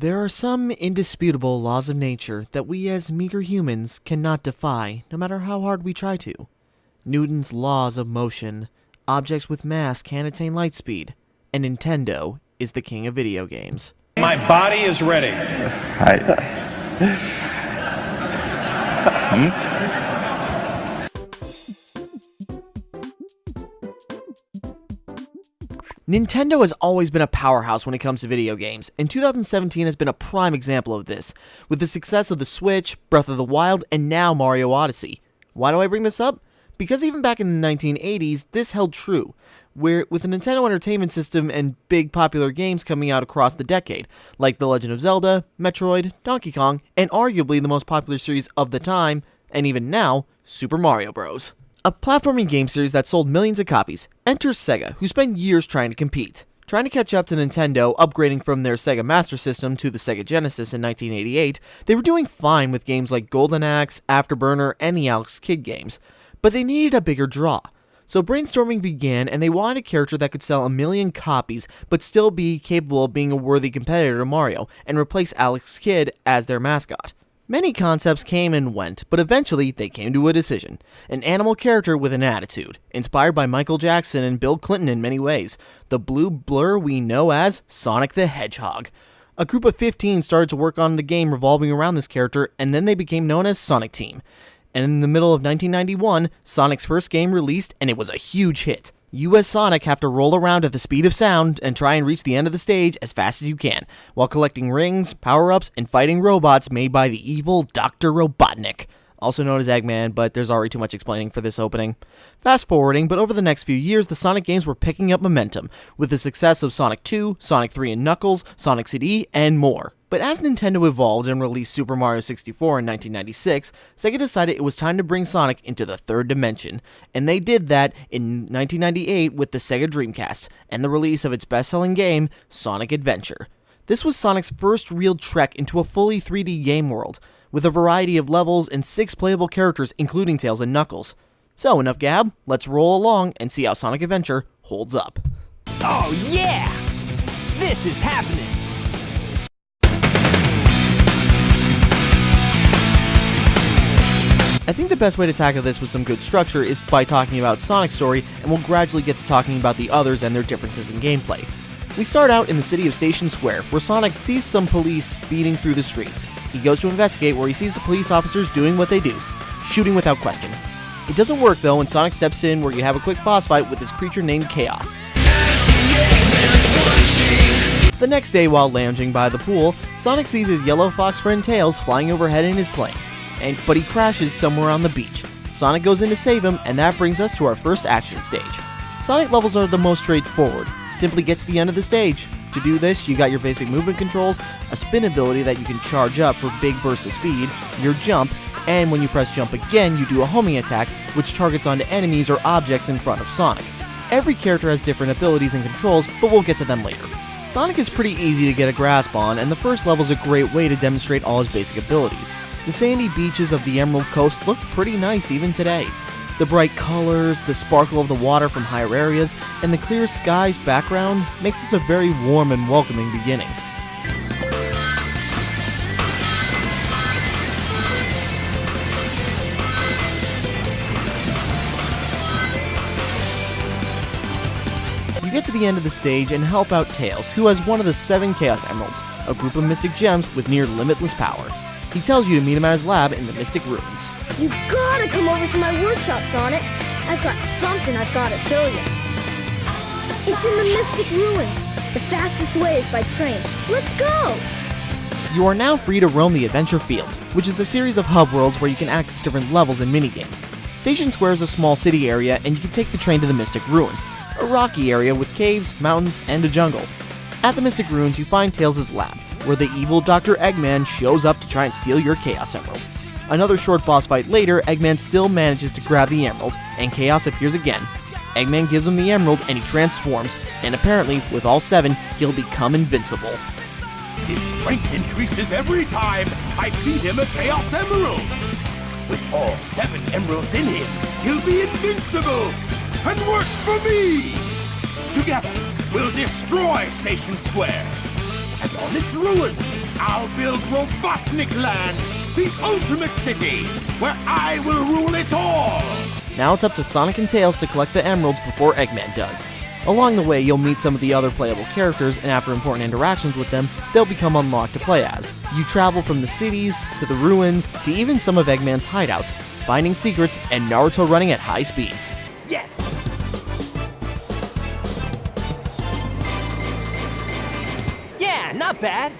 There are some indisputable laws of nature that we as meager humans cannot defy, no matter how hard we try to. Newton's laws of motion, objects with mass can't attain light speed, and Nintendo is the king of video games. My body is ready. Nintendo has always been a powerhouse when it comes to video games, and 2017 has been a prime example of this, with the success of the Switch, Breath of the Wild, and now Mario Odyssey. Why do I bring this up? Because even back in the 1980s, this held true, where with the Nintendo Entertainment System and big popular games coming out across the decade, like The Legend of Zelda, Metroid, Donkey Kong, and arguably the most popular series of the time, and even now, Super Mario Bros. A platforming game series that sold millions of copies. Enter Sega, who spent years trying to compete. Trying to catch up to Nintendo, upgrading from their Sega Master System to the Sega Genesis in 1988, they were doing fine with games like Golden Axe, Afterburner, and the Alex Kidd games. But they needed a bigger draw. So brainstorming began, and they wanted a character that could sell 1 million copies, but still be capable of being a worthy competitor to Mario, and replace Alex Kidd as their mascot. Many concepts came and went, but eventually they came to a decision. An animal character with an attitude, inspired by Michael Jackson and Bill Clinton in many ways. The blue blur we know as Sonic the Hedgehog. A group of 15 started to work on the game revolving around this character, and then they became known as Sonic Team. And in the middle of 1991, Sonic's first game released, and it was a huge hit. You as Sonic have to roll around at the speed of sound and try and reach the end of the stage as fast as you can, while collecting rings, power-ups, and fighting robots made by the evil Dr. Robotnik, also known as Eggman, but there's already too much explaining for this opening. Fast forwarding, but over the next few years, the Sonic games were picking up momentum, with the success of Sonic 2, Sonic 3 and Knuckles, Sonic CD, and more. But as Nintendo evolved and released Super Mario 64 in 1996, Sega decided it was time to bring Sonic into the third dimension, and they did that in 1998 with the Sega Dreamcast, and the release of its best-selling game, Sonic Adventure. This was Sonic's first real trek into a fully 3D game world, with a variety of levels and 6 playable characters including Tails and Knuckles. So enough gab, let's roll along and see how Sonic Adventure holds up. Oh yeah! This is happening! I think the best way to tackle this with some good structure is by talking about Sonic's story, and we'll gradually get to talking about the others and their differences in gameplay. We start out in the city of Station Square, where Sonic sees some police speeding through the streets. He goes to investigate, where he sees the police officers doing what they do, shooting without question. It doesn't work though, and Sonic steps in where you have a quick boss fight with this creature named Chaos. The next day, while lounging by the pool, Sonic sees his yellow fox friend Tails flying overhead in his plane. But he crashes somewhere on the beach. Sonic goes in to save him, and that brings us to our first action stage. Sonic levels are the most straightforward. Simply get to the end of the stage. To do this, you got your basic movement controls, a spin ability that you can charge up for big bursts of speed, your jump, and when you press jump again, you do a homing attack, which targets onto enemies or objects in front of Sonic. Every character has different abilities and controls, but we'll get to them later. Sonic is pretty easy to get a grasp on, and the first level is a great way to demonstrate all his basic abilities. The sandy beaches of the Emerald Coast look pretty nice even today. The bright colors, the sparkle of the water from higher areas, and the clear skies background makes this a very warm and welcoming beginning. You get to the end of the stage and help out Tails, who has one of the 7 Chaos Emeralds, a group of mystic gems with near limitless power. He tells you to meet him at his lab in the Mystic Ruins. You gotta come over to my workshop, Sonic. I've got something I've gotta show you. It's in the Mystic Ruins. The fastest way is by train. Let's go! You are now free to roam the Adventure Fields, which is a series of hub worlds where you can access different levels and minigames. Station Square is a small city area, and you can take the train to the Mystic Ruins, a rocky area with caves, mountains, and a jungle. At the Mystic Ruins, you find Tails' lab, where the evil Dr. Eggman shows up to try and steal your Chaos Emerald. Another short boss fight later, Eggman still manages to grab the Emerald, and Chaos appears again. Eggman gives him the Emerald, and he transforms, and apparently, with all 7, he'll become invincible. His strength increases every time I feed him a Chaos Emerald. With all 7 emeralds in him, he'll be invincible and work for me. Together, we'll destroy Station Square. And on its ruins, I'll build Robotnik Land, the ultimate city, where I will rule it all! Now it's up to Sonic and Tails to collect the emeralds before Eggman does. Along the way, you'll meet some of the other playable characters, and after important interactions with them, they'll become unlocked to play as. You travel from the cities, to the ruins, to even some of Eggman's hideouts, finding secrets and Naruto running at high speeds. Yes! Yeah, not bad.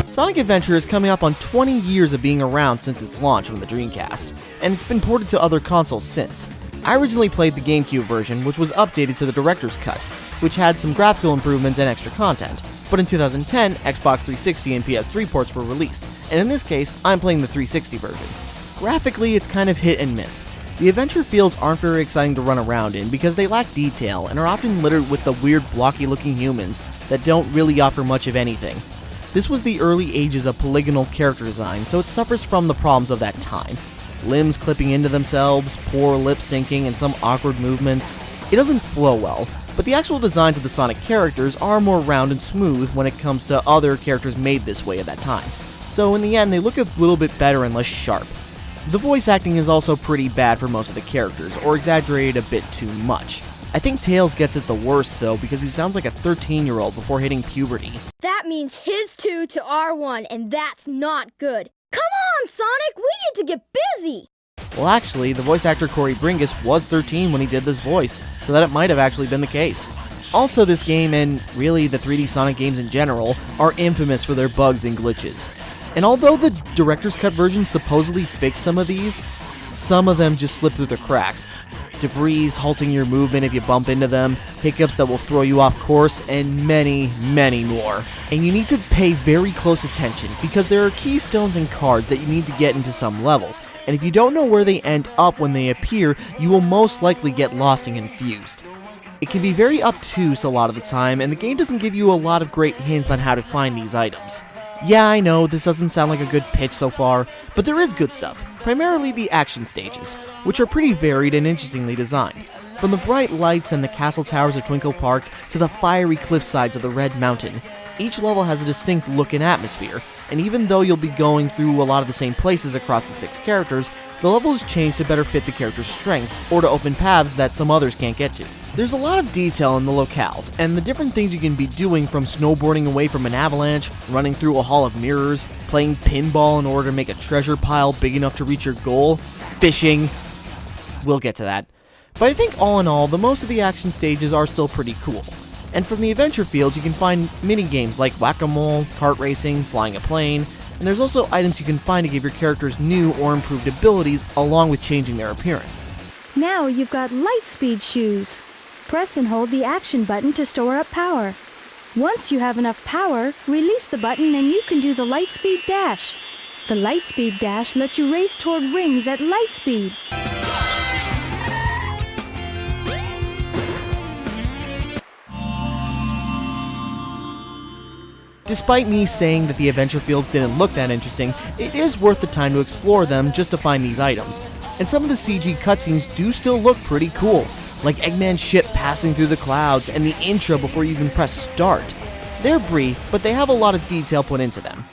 Sonic Adventure is coming up on 20 years of being around since its launch from the Dreamcast, and it's been ported to other consoles since. I originally played the GameCube version, which was updated to the Director's Cut, which had some graphical improvements and extra content. But in 2010, Xbox 360 and PS3 ports were released, and in this case, I'm playing the 360 version. Graphically, it's kind of hit and miss. The adventure fields aren't very exciting to run around in because they lack detail and are often littered with the weird blocky looking humans that don't really offer much of anything. This was the early ages of polygonal character design, so it suffers from the problems of that time. Limbs clipping into themselves, poor lip syncing, and some awkward movements. It doesn't flow well, but the actual designs of the Sonic characters are more round and smooth when it comes to other characters made this way at that time. So in the end, they look a little bit better and less sharp. The voice acting is also pretty bad for most of the characters, or exaggerated a bit too much. I think Tails gets it the worst though, because he sounds like a 13-year-old before hitting puberty. That means his 2 to our 1, and that's not good. Come on, Sonic, we need to get busy! Well actually, the voice actor Corey Bringus was 13 when he did this voice, so that it might have actually been the case. Also, this game, and really the 3D Sonic games in general, are infamous for their bugs and glitches. And although the Director's Cut version supposedly fixed some of these, some of them just slip through the cracks. Debris halting your movement if you bump into them, hiccups that will throw you off course, and many, many more. And you need to pay very close attention because there are keystones and cards that you need to get into some levels, and if you don't know where they end up when they appear, you will most likely get lost and confused. It can be very obtuse a lot of the time, and the game doesn't give you a lot of great hints on how to find these items. Yeah, I know, this doesn't sound like a good pitch so far, but there is good stuff, primarily the action stages, which are pretty varied and interestingly designed. From the bright lights and the castle towers of Twinkle Park to the fiery cliff sides of the Red Mountain, each level has a distinct look and atmosphere, and even though you'll be going through a lot of the same places across the 6 characters, the levels change to better fit the character's strengths, or to open paths that some others can't get to. There's a lot of detail in the locales, and the different things you can be doing, from snowboarding away from an avalanche, running through a hall of mirrors, playing pinball in order to make a treasure pile big enough to reach your goal, fishing. We'll get to that. But I think all in all, the most of the action stages are still pretty cool. And from the adventure fields, you can find mini-games like whack-a-mole, kart racing, flying a plane, and there's also items you can find to give your characters new or improved abilities along with changing their appearance. Now you've got Lightspeed shoes. Press and hold the action button to store up power. Once you have enough power, release the button and you can do the Lightspeed Dash. The Lightspeed Dash lets you race toward rings at light speed. Despite me saying that the adventure fields didn't look that interesting, it is worth the time to explore them just to find these items. And some of the CG cutscenes do still look pretty cool, like Eggman's ship passing through the clouds and the intro before you even press start. They're brief, but they have a lot of detail put into them.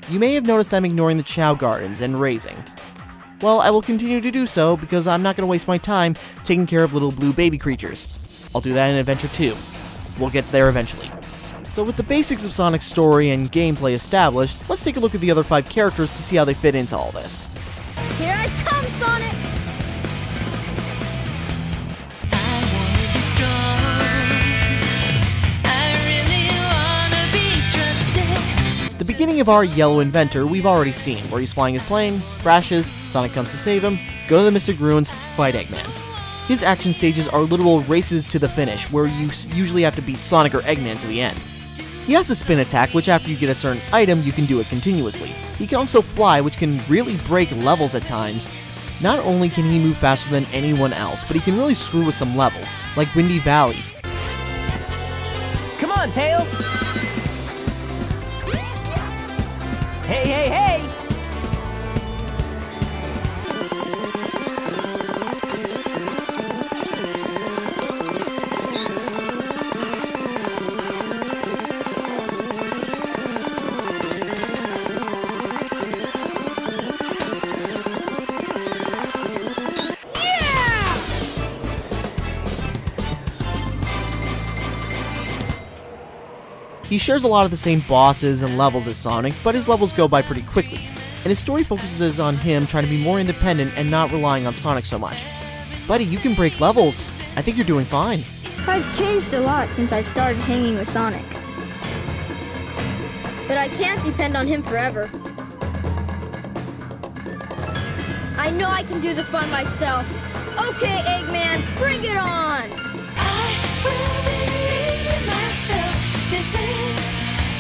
You may have noticed I'm ignoring the Chow Gardens and raising. Well, I will continue to do so because I'm not going to waste my time taking care of little blue baby creatures. I'll do that in Adventure 2. We'll get there eventually. So with the basics of Sonic's story and gameplay established, let's take a look at the other 5 characters to see how they fit into all this. Here I come, Sonic! The beginning of our Yellow Inventor we've already seen, where he's flying his plane, crashes, Sonic comes to save him, go to the Mystic Ruins, fight Eggman. His action stages are literal races to the finish, where you usually have to beat Sonic or Eggman to the end. He has a spin attack, which after you get a certain item, you can do it continuously. He can also fly, which can really break levels at times. Not only can he move faster than anyone else, but he can really screw with some levels, like Windy Valley. Come on, Tails! Hey, hey, hey! He shares a lot of the same bosses and levels as Sonic, but his levels go by pretty quickly, and his story focuses on him trying to be more independent and not relying on Sonic so much. Buddy, you can break levels. I think you're doing fine. I've changed a lot since I've started hanging with Sonic. But I can't depend on him forever. I know I can do this by myself. Okay, Eggman, bring it on! I will believe in myself. This is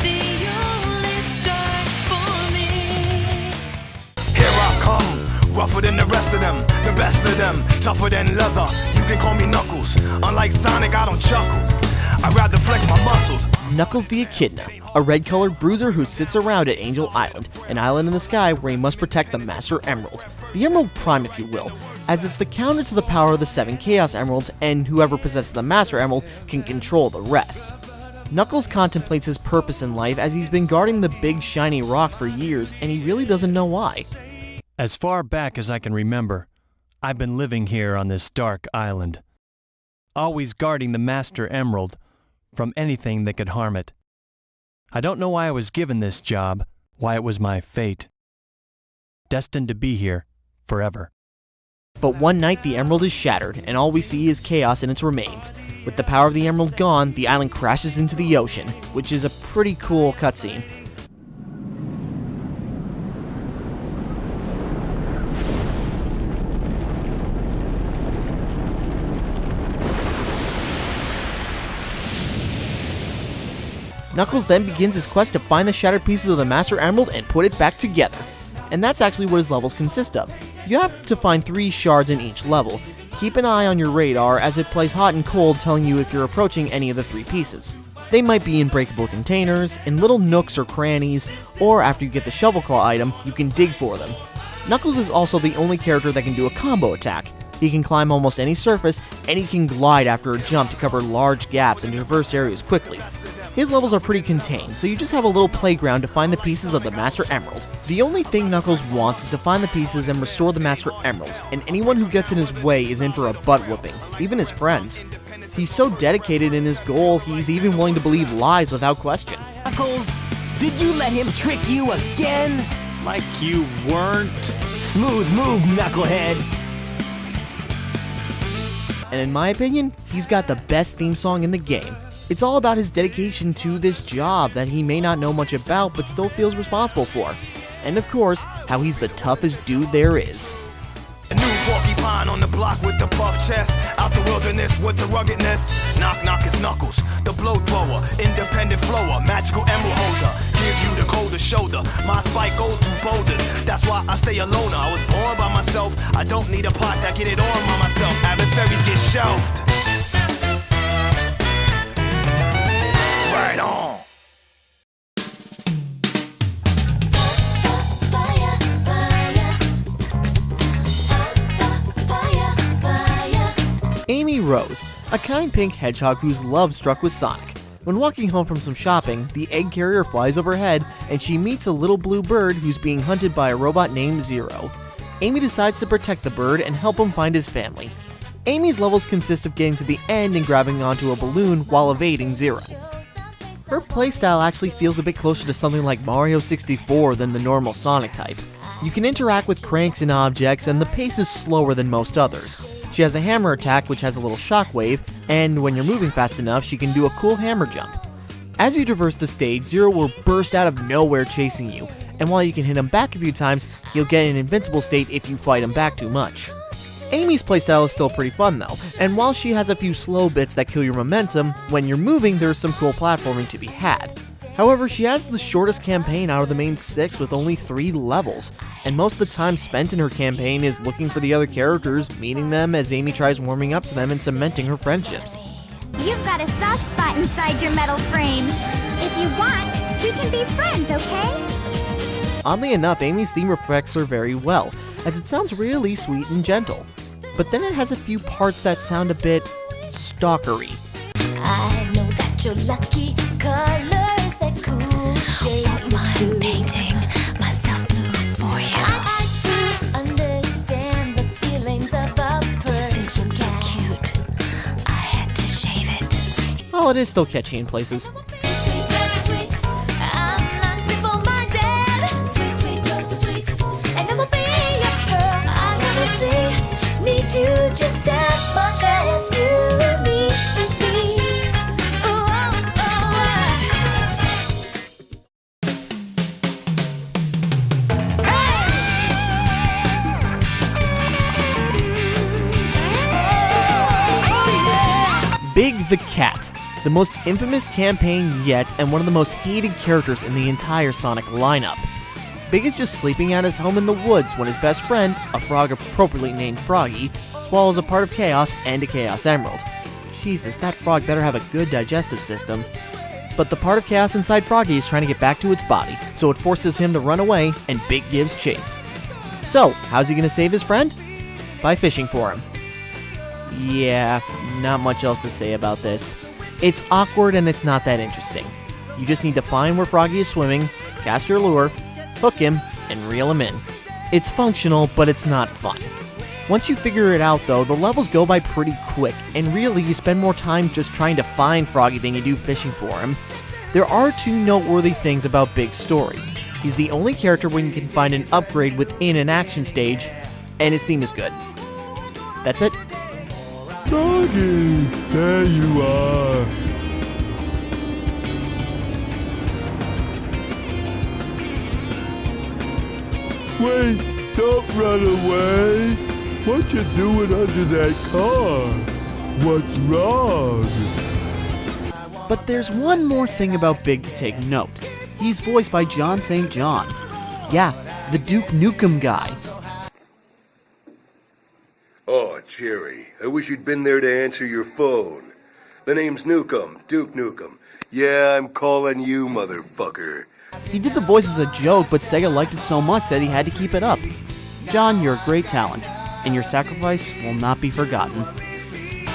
the only start for me. Here I come, rougher than the rest of them, the best of them, tougher than leather. You can call me Knuckles. Unlike Sonic, I don't chuckle. I'd rather flex my muscles. Knuckles the Echidna, a red-colored bruiser who sits around at Angel Island, an island in the sky where he must protect the Master Emerald, the Emerald Prime if you will, as it's the counter to the power of the 7 Chaos Emeralds, and whoever possesses the Master Emerald can control the rest. Knuckles contemplates his purpose in life as he's been guarding the big shiny rock for years, and he really doesn't know why. As far back as I can remember, I've been living here on this dark island, always guarding the Master Emerald from anything that could harm it. I don't know why I was given this job, why it was my fate. Destined to be here forever. But one night the emerald is shattered, and all we see is chaos in its remains. With the power of the emerald gone, the island crashes into the ocean, which is a pretty cool cutscene. Knuckles then begins his quest to find the shattered pieces of the Master Emerald and put it back together. And that's actually what his levels consist of. You have to find 3 shards in each level. Keep an eye on your radar as it plays hot and cold, telling you if you're approaching any of the 3 pieces. They might be in breakable containers, in little nooks or crannies, or after you get the Shovel Claw item, you can dig for them. Knuckles is also the only character that can do a combo attack. He can climb almost any surface, and he can glide after a jump to cover large gaps and traverse areas quickly. His levels are pretty contained, so you just have a little playground to find the pieces of the Master Emerald. The only thing Knuckles wants is to find the pieces and restore the Master Emerald, and anyone who gets in his way is in for a butt-whooping, even his friends. He's so dedicated in his goal, he's even willing to believe lies without question. Knuckles, did you let him trick you again? Like you weren't. Smooth move, Knucklehead. And in my opinion, he's got the best theme song in the game. It's all about his dedication to this job that he may not know much about but still feels responsible for. And of course, how he's the toughest dude there is. A new porcupine on the block with the buff chest. Out the wilderness with the ruggedness. Knock knock is Knuckles, the blow thrower, independent flower, magical emerald holder. Give you the coldest shoulder. My spike goes through boulders. That's why I stay a loner. I was born by myself. I don't need a posse. I get it on by myself. Adversaries get shelved. Right on. Amy Rose, a kind pink hedgehog whose love struck with Sonic. When walking home from some shopping, the egg carrier flies overhead and she meets a little blue bird who's being hunted by a robot named Zero. Amy decides to protect the bird and help him find his family. Amy's levels consist of getting to the end and grabbing onto a balloon while evading Zero. Her playstyle actually feels a bit closer to something like Mario 64 than the normal Sonic type. You can interact with cranks and objects, and the pace is slower than most others. She has a hammer attack which has a little shockwave, and when you're moving fast enough, she can do a cool hammer jump. As you traverse the stage, Zero will burst out of nowhere chasing you, and while you can hit him back a few times, he'll get in an invincible state if you fight him back too much. Amy's playstyle is still pretty fun though, and while she has a few slow bits that kill your momentum, when you're moving there's some cool platforming to be had. However, she has the shortest campaign out of the main 6 with only 3 levels, and most of the time spent in her campaign is looking for the other characters, meeting them as Amy tries warming up to them and cementing her friendships. You've got a soft spot inside your metal frame. If you want, we can be friends, okay? Oddly enough, Amy's theme reflects her very well, as it sounds really sweet and gentle. But then it has a few parts that sound a bit stalkery. I know that you're lucky. Color is that cool shade. I won't mind painting myself blue for you. I do understand the feelings of a person. This looks so cute. I had to shave it. Well, it is still catchy in places. Sweet girl, so sweet. I'm not simple-minded. Sweet, sweet girl, so sweet. And I will be your pearl. I honestly need you just as much as you need me. Ooh, oh, Big the Cat, the most infamous campaign yet and one of the most hated characters in the entire Sonic lineup. Big is just sleeping at his home in the woods when his best friend, a frog appropriately named Froggy, swallows a part of Chaos and a Chaos Emerald. Jesus, that frog better have a good digestive system. But the part of Chaos inside Froggy is trying to get back to its body, so it forces him to run away, and Big gives chase. So, how's he gonna save his friend? By fishing for him. Yeah, not much else to say about this. It's awkward and it's not that interesting. You just need to find where Froggy is swimming, cast your lure, hook him, and reel him in. It's functional, but it's not fun. Once you figure it out though, the levels go by pretty quick, and really you spend more time just trying to find Froggy than you do fishing for him. There are 2 noteworthy things about Big's story. He's the only character where you can find an upgrade within an action stage, and his theme is good. That's it. Froggy, there you are. Wait, don't run away. What you doing under that car? What's wrong? But there's one more thing about Big to take note. He's voiced by John St. John. Yeah, the Duke Nukem guy. Oh, Jerry, I wish you'd been there to answer your phone. The name's Nukem, Duke Nukem. Yeah, I'm calling you, motherfucker. He did the voice as a joke, but Sega liked it so much that he had to keep it up. John, you're a great talent, and your sacrifice will not be forgotten.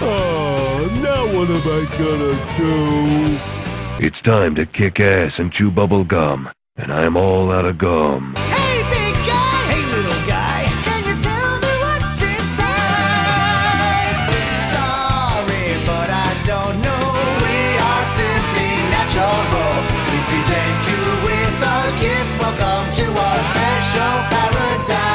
Oh, now what am I gonna do? It's time to kick ass and chew bubble gum, and I'm all out of gum. Hey, big guy! Hey, little guy! Can you tell me what's inside? Sorry, but I don't know. We are simply natural. We present you with a gift. Welcome to our special paradise.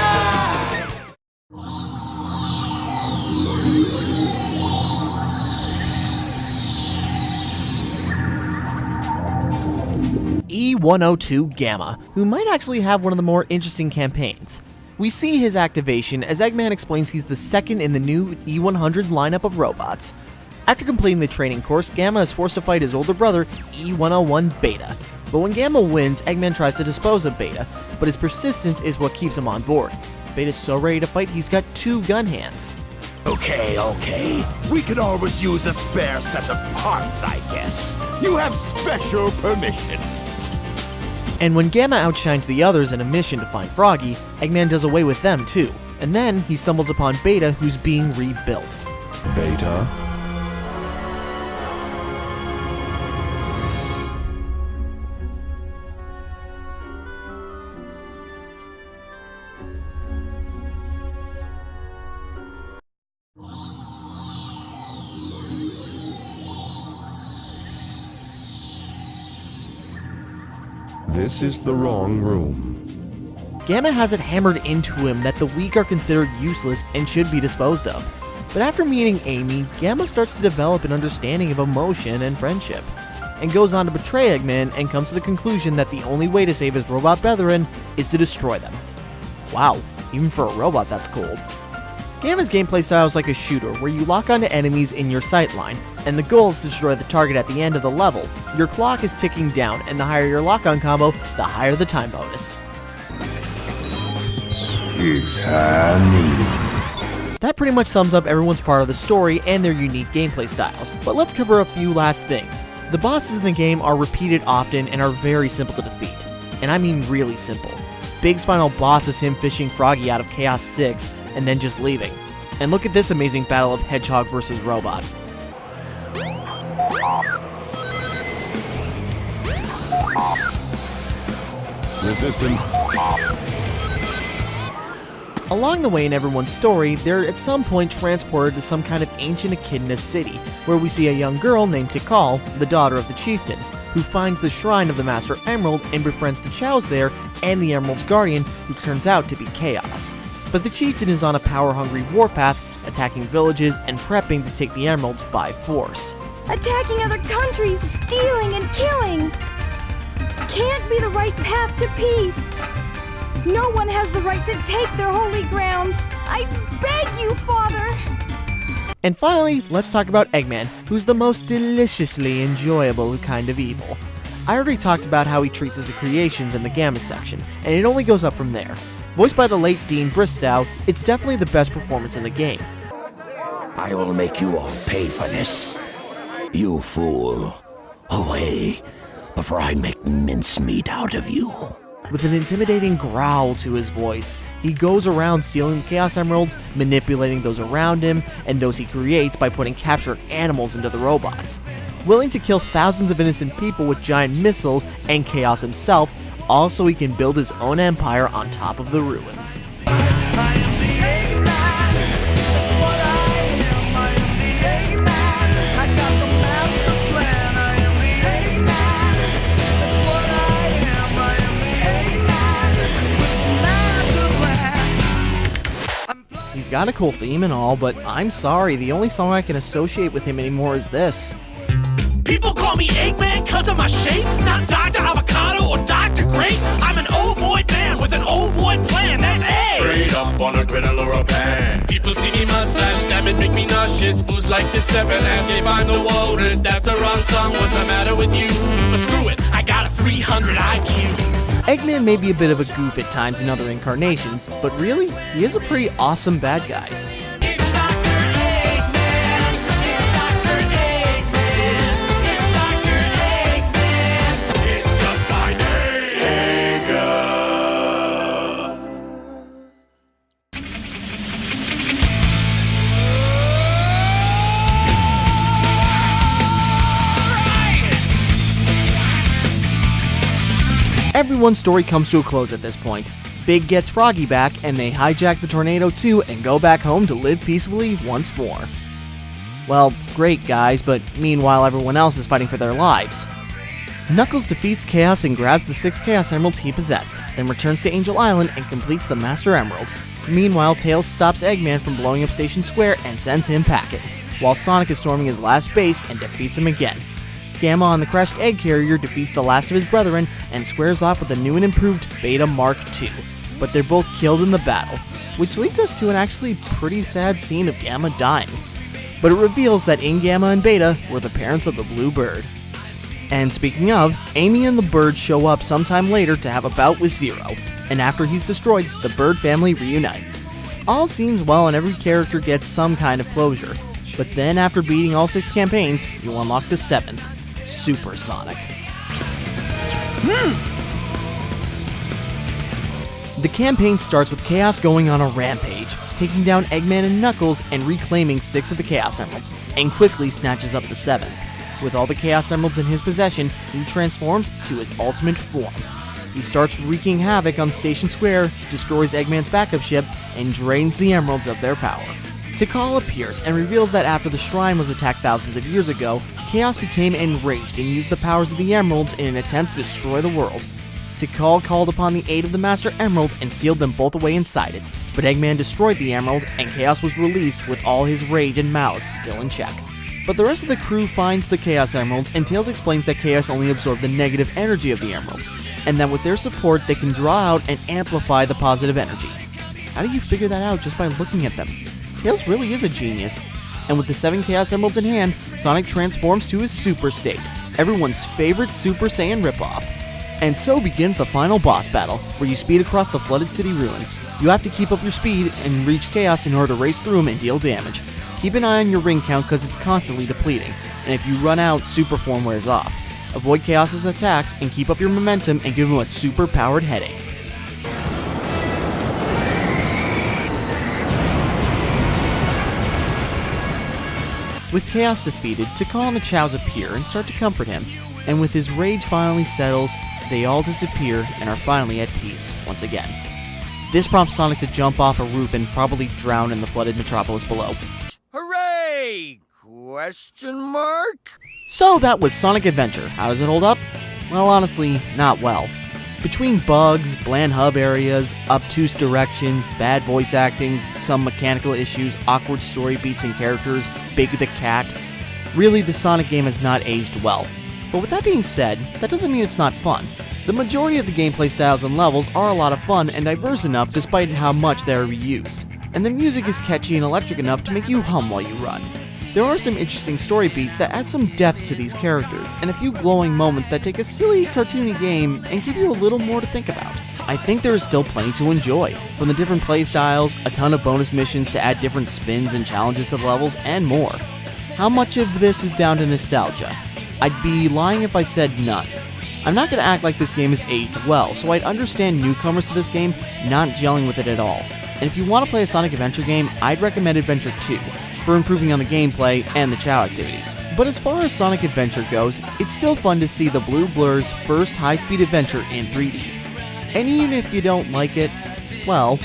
E102-G.M.A., who might actually have one of the more interesting campaigns. We see his activation as Eggman explains he's the second in the new E100 lineup of robots. After completing the training course, G.M.A. is forced to fight his older brother, E101 Beta. But when G.M.A. wins, Eggman tries to dispose of Beta, but his persistence is what keeps him on board. Beta's so ready to fight, he's got 2 gun hands. Okay. We could always use a spare set of parts, I guess. You have special permission. And when G.M.A. outshines the others in a mission to find Froggy, Eggman does away with them too. And then he stumbles upon Beta, who's being rebuilt. Beta? This is the wrong room. G.M.A. has it hammered into him that the weak are considered useless and should be disposed of. But after meeting Amy, G.M.A. starts to develop an understanding of emotion and friendship, and goes on to betray Eggman and comes to the conclusion that the only way to save his robot brethren is to destroy them. Wow, even for a robot that's cold. G.G.M.A.N's gameplay style is like a shooter, where you lock onto enemies in your sightline, and the goal is to destroy the target at the end of the level. Your clock is ticking down, and the higher your lock-on combo, the higher the time bonus. It's honey. That pretty much sums up everyone's part of the story and their unique gameplay styles, but let's cover a few last things. The bosses in the game are repeated often and are very simple to defeat, and I mean really simple. Big's final boss is him fishing Froggy out of Chaos 6 and then just leaving. And look at this amazing battle of Hedgehog versus Robot. Resistance. Along the way in everyone's story, they're at some point transported to some kind of ancient echidna city, where we see a young girl named Tikal, the daughter of the chieftain, who finds the shrine of the Master Emerald and befriends the Chows there and the Emerald's guardian, who turns out to be Chaos. But the chieftain is on a power-hungry warpath, attacking villages and prepping to take the emeralds by force. Attacking other countries, stealing and killing! Can't be the right path to peace! No one has the right to take their holy grounds! I beg you, Father! And finally, let's talk about Eggman, who's the most deliciously enjoyable kind of evil. I already talked about how he treats his creations in the Gamma section, and it only goes up from there. Voiced by the late Dean Bristow, it's definitely the best performance in the game. I will make you all pay for this. You fool. Away, before I make mincemeat out of you. With an intimidating growl to his voice, he goes around stealing the Chaos Emeralds, manipulating those around him, and those he creates by putting captured animals into the robots. Willing to kill thousands of innocent people with giant missiles and Chaos himself, all so he can build his own empire on top of the ruins. I am the Eggman. That's what I am. I am the Eggman. I got the master plan. I am the Eggman. That's what I am. I am the Eggman with the master plan. He's got a cool theme and all, but I'm sorry, the only song I can associate with him anymore is this. People call me Eggman cause of my shape, not Dr. Avocado or Dr. Grape. I'm an ovoid man with an ovoid plan, that's eggs! Straight up on a griddle or a pan. People see me mustache, damn it, make me nauseous. Fools like to step and ask if I'm the walrus. That's the wrong song, what's the matter with you? But screw it, I got a 300 IQ. Eggman may be a bit of a goof at times in other incarnations, but really, he is a pretty awesome bad guy. It's Dr. Eggman, it's Dr. Eggman, it's Dr. Eggman. It's just my name. Everyone's story comes to a close at this point. Big gets Froggy back, and they hijack the tornado too and go back home to live peacefully once more. Well, great guys, but meanwhile everyone else is fighting for their lives. Knuckles defeats Chaos and grabs the 6 Chaos Emeralds he possessed, then returns to Angel Island and completes the Master Emerald. Meanwhile, Tails stops Eggman from blowing up Station Square and sends him packing, while Sonic is storming his last base and defeats him again. Gamma on the crashed egg carrier defeats the last of his brethren and squares off with a new and improved Beta Mark II, but they're both killed in the battle, which leads us to an actually pretty sad scene of Gamma dying. But it reveals that E.G.G.M.A. and Beta were the parents of the Blue Bird. And speaking of, Amy and the Bird show up sometime later to have a bout with Zero, and after he's destroyed, the Bird family reunites. All seems well and every character gets some kind of closure, but then after beating all 6 campaigns, you unlock the 7th, Super Sonic. The campaign starts with Chaos going on a rampage, taking down Eggman and Knuckles and reclaiming 6 of the Chaos Emeralds, and quickly snatches up the 7th. With all the Chaos Emeralds in his possession, he transforms to his ultimate form. He starts wreaking havoc on Station Square, destroys Eggman's backup ship, and drains the Emeralds of their power. Tikal appears and reveals that after the shrine was attacked thousands of years ago, Chaos became enraged and used the powers of the Emeralds in an attempt to destroy the world. Tikal called upon the aid of the Master Emerald and sealed them both away inside it, but Eggman destroyed the Emerald and Chaos was released with all his rage and malice still in check. But the rest of the crew finds the Chaos Emeralds, and Tails explains that Chaos only absorbed the negative energy of the Emeralds, and that with their support they can draw out and amplify the positive energy. How do you figure that out just by looking at them? Tails really is a genius. And with the 7 Chaos Emeralds in hand, Sonic transforms to his Super State, everyone's favorite Super Saiyan ripoff. And so begins the final boss battle, where you speed across the flooded city ruins. You have to keep up your speed and reach Chaos in order to race through them and deal damage. Keep an eye on your ring count because it's constantly depleting, and if you run out, Super Form wears off. Avoid Chaos's attacks and keep up your momentum and give him a super-powered headache. With Chaos defeated, Tikal and the Chows appear and start to comfort him, and with his rage finally settled, they all disappear and are finally at peace once again. This prompts Sonic to jump off a roof and probably drown in the flooded metropolis below. Hooray! Question mark? So that was Sonic Adventure. How does it hold up? Well, honestly, not well. Between bugs, bland hub areas, obtuse directions, bad voice acting, some mechanical issues, awkward story beats and characters, Big the Cat, really the Sonic game has not aged well. But with that being said, that doesn't mean it's not fun. The majority of the gameplay styles and levels are a lot of fun and diverse enough despite how much they are reused. And the music is catchy and electric enough to make you hum while you run. There are some interesting story beats that add some depth to these characters, and a few glowing moments that take a silly, cartoony game and give you a little more to think about. I think there is still plenty to enjoy, from the different playstyles, a ton of bonus missions to add different spins and challenges to the levels, and more. How much of this is down to nostalgia? I'd be lying if I said none. I'm not going to act like this game has aged well, so I'd understand newcomers to this game not gelling with it at all. And if you want to play a Sonic Adventure game, I'd recommend Adventure 2, for improving on the gameplay and the Chow activities. But as far as Sonic Adventure goes, it's still fun to see the Blue Blur's first high-speed adventure in 3D. And even if you don't like it, well...